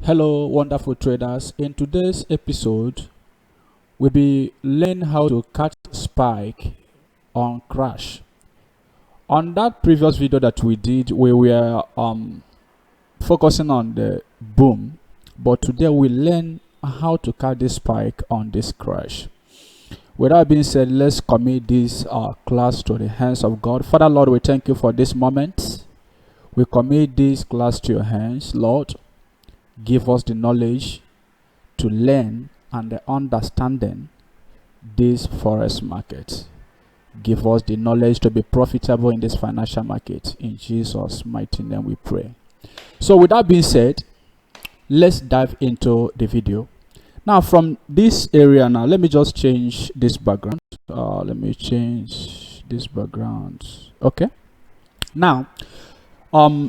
Hello, wonderful traders. In today's episode, we'll be learning how to catch spike on crash. On that previous video that we did, we were focusing on the boom, but today we learn how to catch this spike on this crash. With that being said, let's commit this class to the hands of God. Father, Lord, we thank you for this moment. We commit this class to your hands, Lord. Give us the knowledge to learn and the understanding this forex market. Give us the knowledge to be profitable in this financial market. In Jesus' mighty name we pray. So with that being said, let's dive into the video. Now from this area now, let me just change this background. Let me change this background. Okay. Now,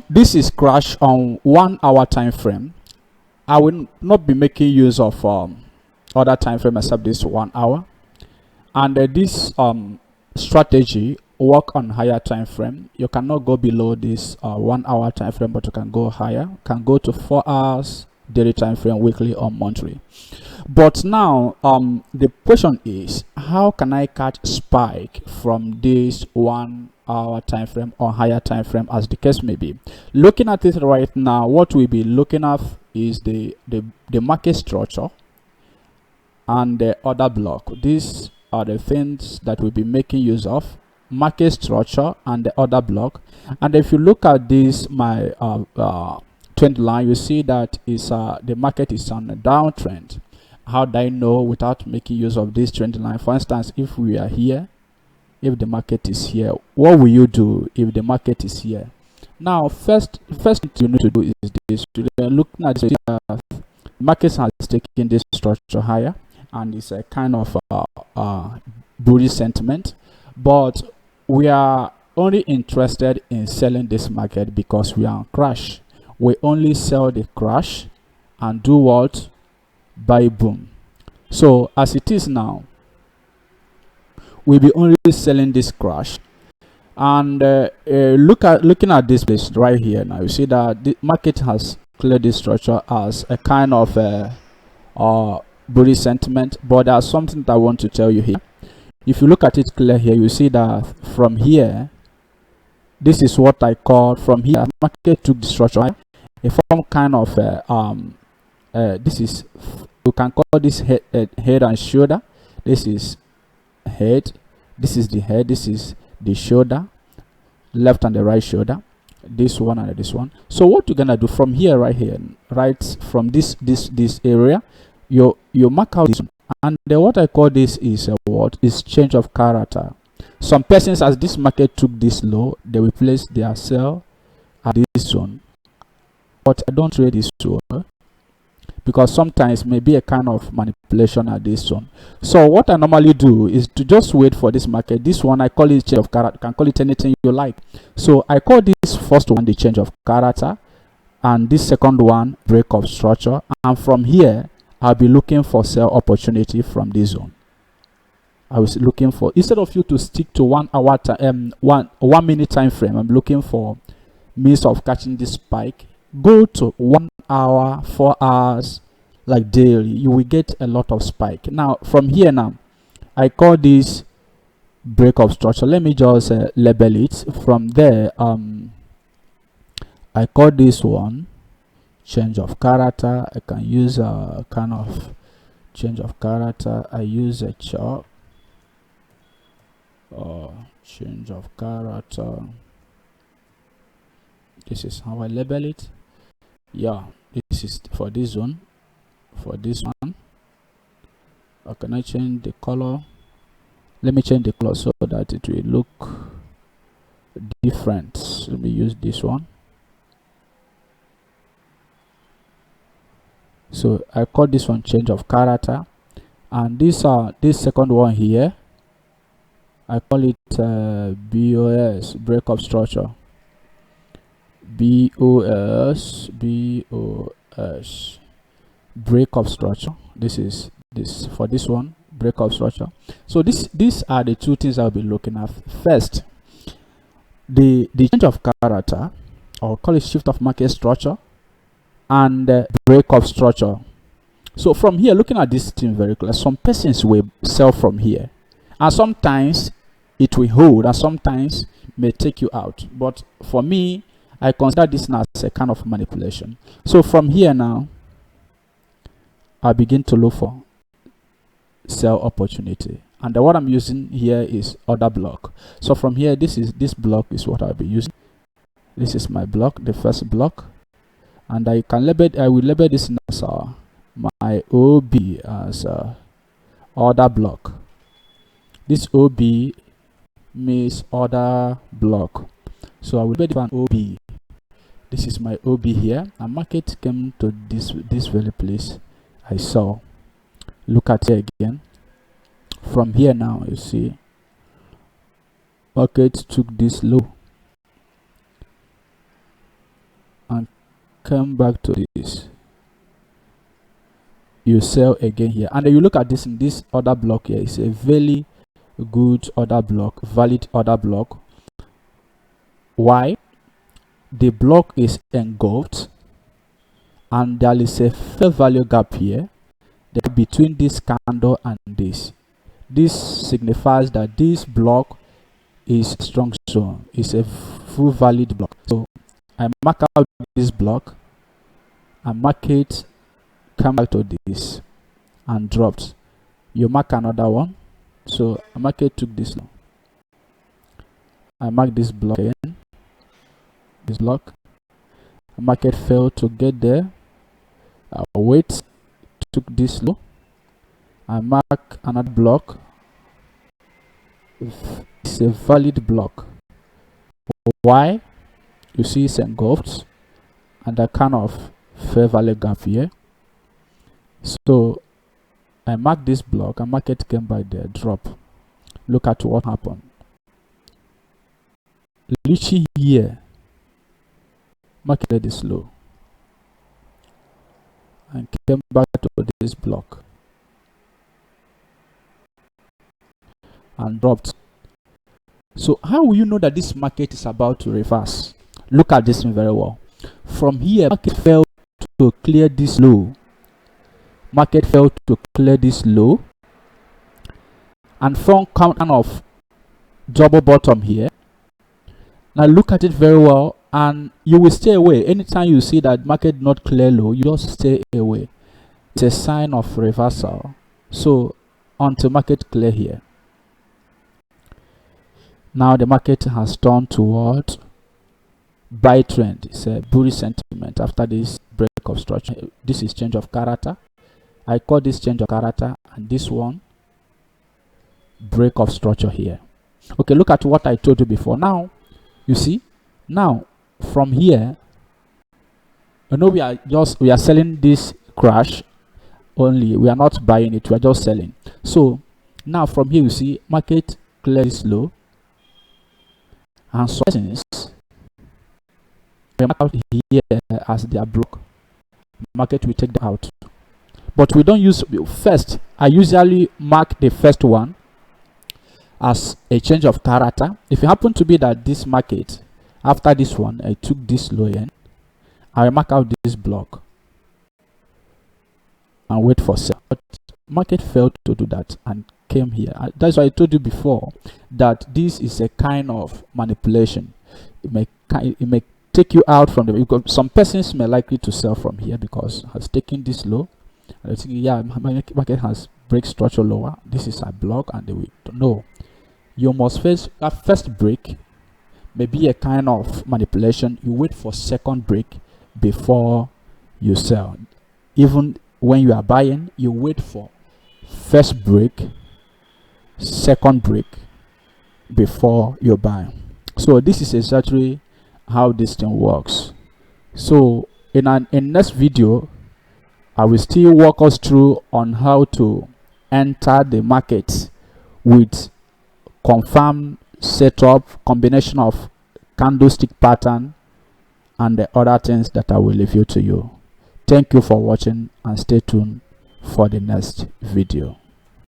this is crash on 1 hour time frame. I will not be making use of other time frame except this 1 hour, and this strategy work on higher time frame. You cannot go below this 1 hour time frame, but you can go higher. Can go to 4 hours daily time frame, weekly or monthly. But now the question is, how can I catch spike from this 1 hour time frame or higher time frame, as the case may be? Looking at it right now, what we'll be looking at is the market structure and the order block. These are the things that we'll be making use of: market structure and the order block. And if you look at this my trend line, you see that is the market is on a downtrend. How do I know without making use of this trend line? For instance, if we are here, if the market is here, what will you do if the market is here? Now, first thing you need to do is this. Looking at the market has taken this structure higher, and it's a kind of bullish sentiment. But we are only interested in selling this market because we are on crash. We only sell the crash and do what? Buy boom. So as it is now, we'll be only selling this crash. And looking at this place right here now, you see that the market has cleared this structure as a kind of bullish sentiment. But there's something that I want to tell you here. If you look at it clear here, you see that from here, this is what I call, from here market took the structure, a form kind of this is, you can call this head and shoulder. This is head, this is the head, this is the shoulder, left and the right shoulder, this one and this one. So what you're gonna do from here, right here, right from this area, you mark out this one. And what I call this is what is change of character. Some persons, as this market took this low, they will place their sell at this zone. But I don't trade this zone because sometimes maybe a kind of manipulation at this zone. So what I normally do is to just wait for this market. This one I call it change of character. You can call it anything you like. So I call this first one the change of character, and this second one break of structure. And from here, I'll be looking for sell opportunity from this zone. I was looking for, instead of you to stick to 1 hour time, 1 minute time frame, I'm looking for means of catching this spike. Go to 1 hour, 4 hours, like daily. You will get a lot of spike. Now from here, now I call this break of structure. Let me just label it. From there, I call this one change of character. I can use a kind of change of character. I use a chart. Change of character. This is how I label it. Yeah, this is for this zone. For this one, can I change the color? Let me change the color so that it will look different. Let me use this one. So I call this one change of character, and this second one here, I call it BOS, break of structure. BOS break of structure. This is this for this one, break of structure. So these are the two things I'll be looking at. First, the change of character, or call it shift of market structure, and break of structure. So from here, looking at this thing very clear, some persons will sell from here, and sometimes it will hold, and sometimes may take you out. But for me, I consider this now as a kind of manipulation. So from here now, I begin to look for sell opportunity, and what I'm using here is order block. So from here, this block is what I'll be using. This is my block, the first block, and I will label this as my OB as order block. This OB means order block, so I will label it an OB. This is my OB here, and market came to this very place I saw. Look at it again. From here now, you see market took this low and come back to this. You sell again here, and then you look at this in this order block here. It's a very good order block, valid order block. Why? The block is engulfed, and there is a fair value gap here between this candle and this. This signifies that this block is strong zone. It's a full valid block. So I mark out this block, and market come back to this and dropped. You mark another one. So market took this low. I mark this block again. This block. Market failed to get there. Wait, took this low. I mark another block. It's a valid block. Why? You see it's engulfed, and a kind of fair value gap here. So I mark this block, and market came by there, drop. Look at what happened. Reaching here, market let this low and came back to this block and dropped. So how will you know that this market is about to reverse? Look at this very well. From here, market fell to clear this low. Market failed to clear this low and found kind of double bottom here. Now look at it very well, and you will stay away. Anytime you see that market not clear low, you just stay away. It's a sign of reversal. So until market clear here. Now the market has turned toward buy trend. It's a bullish sentiment after this break of structure. This is change of character. I call this change of character, and this one break of structure here. Okay, look at what I told you before. Now you see, now from here, you know, we are selling this crash only. We are not buying it, we are just selling. So now from here, you see market clear this low, and so we mark out here as they are broke. Market will take them out, but we don't use first. I usually mark the first one as a change of character. If it happen to be that this market after this one I took this low end, I mark out this block and wait for sell. But market failed to do that and came here. That's why I told you before that this is a kind of manipulation. It may take you out from the, because some persons may likely to sell from here because has taken this low. I think, yeah, my market has break structure lower. This is a block, and they will know. You must first break may be a kind of manipulation. You wait for second break before you sell. Even when you are buying, you wait for first break, second break before you buy. So this is exactly how this thing works. So in next video, I will still walk us through on how to enter the market with confirmed setup, combination of candlestick pattern, and the other things that I will review to you. Thank you for watching, and stay tuned for the next video.